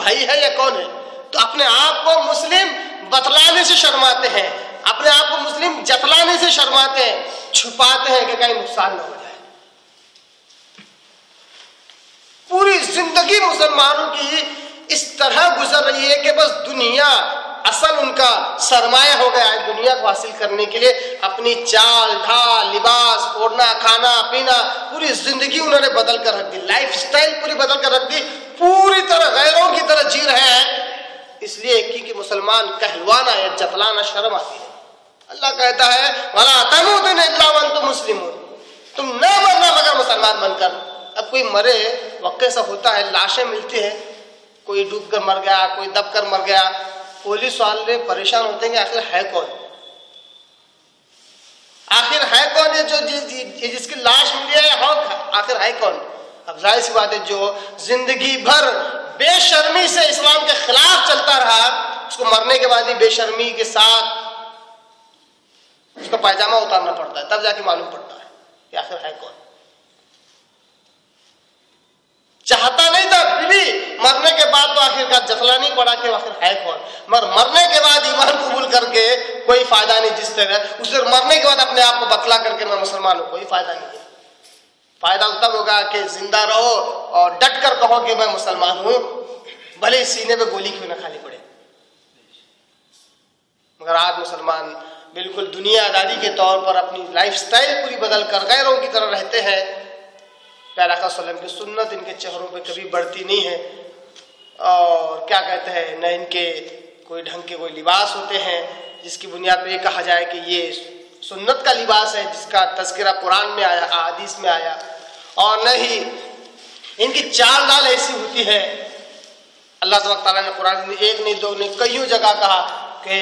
भाई है या कौन है? तो अपने आप को मुस्लिम बतलाने से शर्माते हैं, अपने आप को मुस्लिम जतलाने से शर्माते हैं, छुपाते हैं कि कहीं नुकसान न हो जाए। पूरी जिंदगी मुसलमानों की इस तरह गुजर रही है कि बस दुनिया असल उनका सरमाया हो गया है। दुनिया को हासिल करने के लिए अपनी चाल ढाल, लिबास, ओढ़ना, खाना पीना, पूरी जिंदगी उन्होंने बदल कर रख दी, लाइफ स्टाइल पूरी बदल कर रख दी, पूरी तरह गैरों की तरह जी रहे हैं। इसलिए कि मुसलमान कहलवाना या जतलाना शर्म आती है। अल्लाह कहता है वला तमूतुन इल्ला व अंतुम मुस्लिमून, तुम न मरना मगर मुसलमान बनकर। अब कोई मरे, वक्त ऐसा होता है लाशें मिलती हैं, कोई डूब कर मर गया, कोई दब कर मर गया, पुलिस वाले परेशान होते हैं कि आखिर है कौन, आखिर है कौन ये जो जिसकी लाश मिली है, आखिर है कौन। अब जाहिर सी बात है जो जिंदगी भर बेशर्मी से इस्लाम के खिलाफ चलता रहा, उसको मरने के बाद ही बेशर्मी के साथ उसका पायजामा उतारना पड़ता है, तब जाके मालूम पड़ता है कि आखिर है कौन। चाहता नहीं था फिर भी मरने के बाद तो आखिरकार जतला नहीं पड़ा कि आखिर है कौन। मगर मरने के बाद ईमान कबूल करके कोई फायदा नहीं, जिस तरह उसे मरने के बाद अपने आप को बतला करके मैं मुसलमान हूं, कोई फायदा नहीं है। फायदा तब होगा कि जिंदा रहो और डट कर कहो कि मैं मुसलमान हूं, भले सीने पे गोली क्यों ना खानी पड़े। मगर आज मुसलमान बिल्कुल दुनियादारी के तौर पर अपनी लाइफ स्टाइल पूरी बदल कर गैरों की तरह रहते हैं। प्यारे आका सल्लल्लाहु अलैहि वसल्लम की सुन्नत इनके चेहरों पे कभी बढ़ती नहीं है, और क्या कहते हैं, न इनके कोई ढंग के कोई लिबास होते हैं जिसकी बुनियाद पर ये कहा जाए कि ये सुन्नत का लिबास है, जिसका तज़किरा कुरान में आया, अहादीस में आया। और न ही इनकी चाल डाल ऐसी होती है। अल्लाह तआला ने कुरान में एक नहीं दो नहीं कईयों जगह कहा कि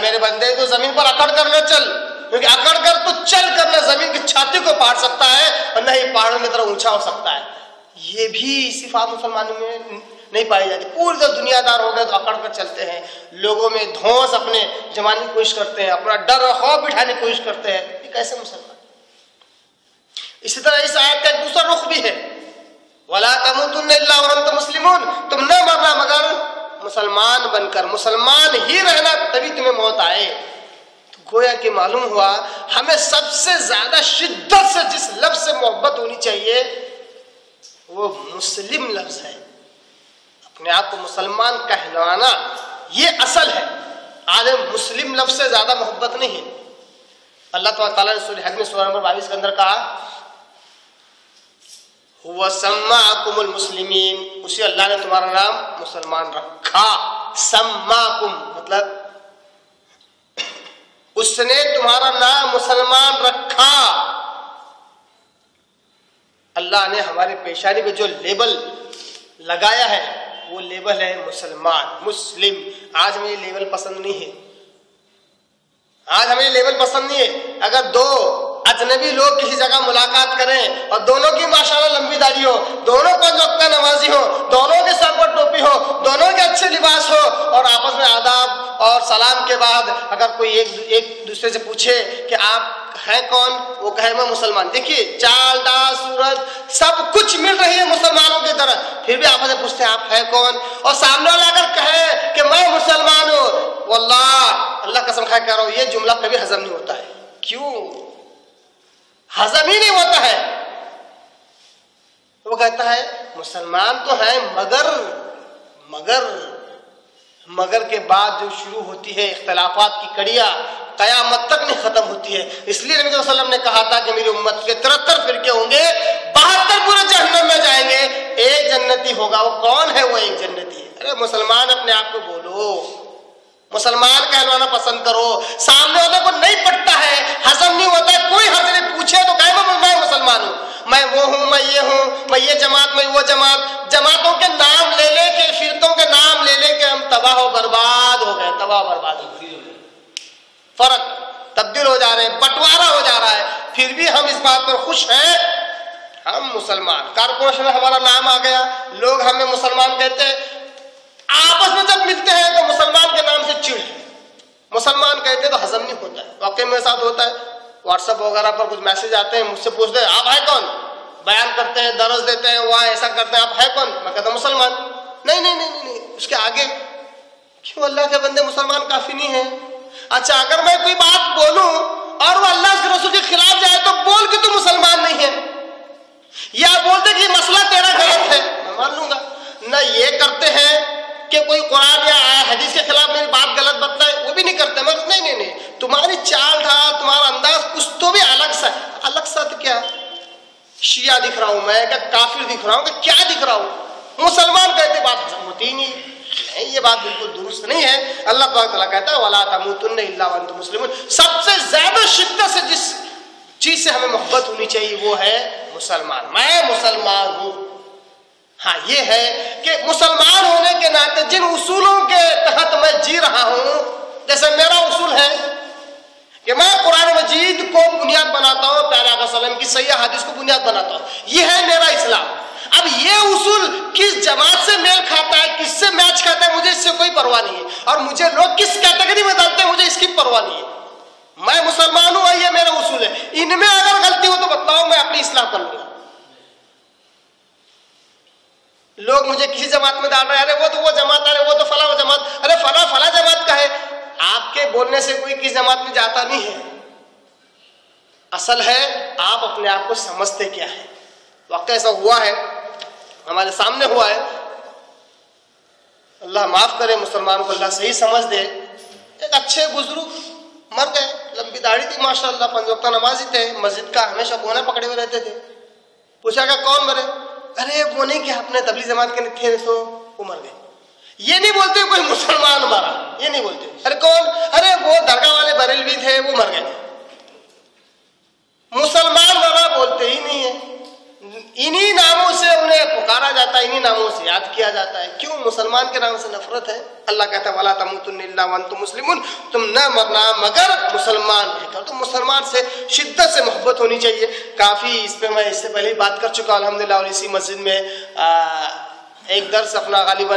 मेरे बंदे तो जमीन पर अकड़ कर न चल, क्योंकि अकड़ कर तो चल कर न जमीन की छाती को फाड़ सकता है और न ही पहाड़ों की तरह ऊंचा हो सकता है। ये भी सिफात मुसलमानों में नहीं पाई जाती। पूरी तरह दुनियादार हो गए तो अकड़ कर चलते हैं, लोगों में धौंस अपने जमाने की कोशिश करते हैं, अपना डर और खौफ बिठाने की कोशिश करते हैं। ये कैसे मुसलमान? इसी तरह इस आयत का एक दूसरा रुख भी है, वला तमूतुन इल्ला व अंतुम मुस्लिमून, तुम न मरना मगर मुसलमान बनकर, मुसलमान ही रहना, तभी तुम्हें मौत आए। तो गोया कि मालूम हुआ हमें सबसे ज्यादा शिद्दत से जिस लफ्ज से मोहब्बत होनी चाहिए वो मुस्लिम लफ्ज है। अपने आप को मुसलमान कहलाना ये असल है। आज मुस्लिम लफ्ज से ज्यादा मोहब्बत नहीं है। अल्लाह ताला ने सूरह हज में सूरह नंबर 22 के अंदर कहा हुवा सम्माकुमुल मुस्लिमीन, उसी अल्लाह ने तुम्हारा नाम मुसलमान रखा। सम्माकुम मतलब उसने तुम्हारा नाम मुसलमान रखा। अल्लाह ने हमारे पेशानी पे जो लेबल लगाया है वो लेबल है मुसलमान, मुस्लिम। आज हमें ये लेबल पसंद नहीं है, आज हमें ये लेबल पसंद नहीं है। अगर दो अजनबी लोग किसी जगह मुलाकात करें और दोनों की माशाल्लाह लंबी दाढ़ी हो, दोनों 5 वक्त नमाजी हो, दोनों के सर पर टोपी हो, दोनों के अच्छे लिबास हो, और आपस में आदाब और सलाम के बाद अगर कोई एक दूसरे से पूछे कि आप हैं कौन, वो कहे मैं मुसलमान। देखिए चाल डाल सूरत सब कुछ मिल रही है मुसलमानों की तरह, फिर भी आपस में पूछते हैं आप हैं कौन, और सामने वाला अगर कहे कि मैं मुसलमान हूं, वल्लाह अल्लाह कसम खा कह रहा हूं ये जुमला कभी हजम नहीं होता है। क्यों हजम ही नहीं होता है? वो कहता है मुसलमान तो है मगर के बाद जो शुरू होती है इख्तलाफात की कड़ियां कयामत तक नहीं खत्म होती है। इसलिए नबी सल्लल्लाहु अलैहि वसल्लम ने कहा था कि मेरी उम्मत के 73 फिरके होंगे, 72 पूरे जहन्नम में जाएंगे, एक जन्नती होगा। वो कौन है वो एक जन्नती? अरे मुसलमान अपने आप को बोलो, मुसलमान कहलाना पसंद करो। सामने वाले को नहीं पड़ता है, हजम नहीं होता है, कोई हजरे पूछे तो कहे मैं मुसलमान हूं, मैं वो हूं, मैं ये हूं, मैं ये जमात, मैं वो जमात। जमातों के नाम ले लेके, फिरकों के नाम ले लेके हम तबाह बर्बाद हो गए, तबाह बर्बाद हो गए। फर्क तब्दील हो जा रहे हैं, बंटवारा हो जा रहा है, फिर भी हम इस बात पर खुश हैं हम मुसलमान। कारपोरेशन में हमारा नाम आ गया, लोग हमें मुसलमान कहते हैं। आपस में जब मिलते हैं तो मुसलमान के नाम से चिढ़, मुसलमान कहते तो हजम नहीं होता है। वाकई मेरे साथ होता है, व्हाट्सएप वगैरह पर कुछ मैसेज आते हैं, मुझसे पूछते हैं आप है कौन, बयान करते हैं, दर्ज देते हैं, वहां ऐसा करते हैं, आप है कौन, मैं कहता मुसलमान। नहीं नहीं नहीं नहीं, उसके आगे क्यों अल्लाह के बंदे मुसलमान काफी नहीं है? अच्छा, अगर मैं कोई बात बोलूं और वो अल्लाह के रसूल के खिलाफ जाए तो बोल कि तू मुसलमान नहीं है, या बोलते कि मसला तेरा गलत है, मैं मान लूंगा। ना ये करते हैं कि कोई कुरान या हदीस के खिलाफ मेरी बात गलत बताए, वो भी नहीं करते। मगर नहीं नहीं नहीं, तुम्हारी चाल ढाल, तुम्हारा अंदाज कुछ तो भी अलग सा है। अलग सा तो क्या, शिया दिख रहा हूं मैं, क्या काफिर दिख रहा हूं, क्या दिख रहा हूं? मुसलमान कहते बात हजम होती ही नहीं। ये बात बिल्कुल दुरुस्त नहीं है। अल्लाह ताला कहता है वला तमूतुन्ना इल्ला व अंतुम मुस्लिमून। सबसे ज्यादा शिद्दत से जिस चीज से हमें मोहब्बत होनी चाहिए वो है मुसलमान। मैं मुसलमान हूं। हाँ, ये है कि मुसलमान होने के नाते जिन उसूलों के तहत मैं जी रहा हूं, जैसे मेरा उसूल है कि मैं कुरान मजीद को बुनियाद बनाता हूं, प्यारे आका सल्लल्लाहु अलैहि वसल्लम की सही हदीस को बुनियाद बनाता हूं, ये है मेरा इस्लाम। अब ये उसूल किस जमात से मेल खाता है, किससे मैच खाता है, मुझे इससे कोई परवाह नहीं है। और मुझे लोग किस कैटेगरी में डालते हैं, मुझे इसकी परवाह नहीं है। मैं मुसलमान हूं, ये मेरा उसूल है। इनमें अगर गलती हो तो बताओ, मैं अपनी इस्लाह कर लूंगा। लोग मुझे किसी जमात में डाल रहे हैं, अरे वो तो वो जमात, अरे वो तो फला वो जमात, अरे फला जमात का है। आपके बोलने से कोई किस जमात में जाता नहीं है। असल है आप अपने आप को समझते क्या है। वक्त ऐसा हुआ है, हमारे सामने हुआ है, अल्लाह माफ करे, मुसलमानों को अल्लाह सही समझ दे। एक अच्छे बुजुर्ग मर गए, लंबी दाढ़ी थी माशाअल्लाह, 5 वक्त नमाजी थे, मस्जिद का हमेशा कोना पकड़े हुए रहते थे। पूछा क्या कौन मरे? अरे वो नहीं कि अपने तबलीग जमात के थे तो वो मर गए। ये नहीं बोलते कोई मुसलमान मरा, ये नहीं बोलते। अरे कौन? अरे वो दरगाह वाले बरेलवी थे, वो मर गए। मुसलमान मरा बोलते ही नहीं है। इन्हीं नामों से उन्हें पुकारा जाता है, इन्हीं नामों से याद किया जाता है। क्यों? मुसलमान के नाम से नफरत है। अल्लाह कहता है वला तमूतुन्ना इल्ला व अंतुम मुस्लिमून, तुम न मरना मगर मुसलमान रहकर। तो मुसलमान से शिद्दत से मोहब्बत होनी चाहिए। काफ़ी इस पर मैं इससे पहले ही बात कर चुका अल्हम्दुलिल्लाह। और इसी मस्जिद में एक दर्स अपना गालिबन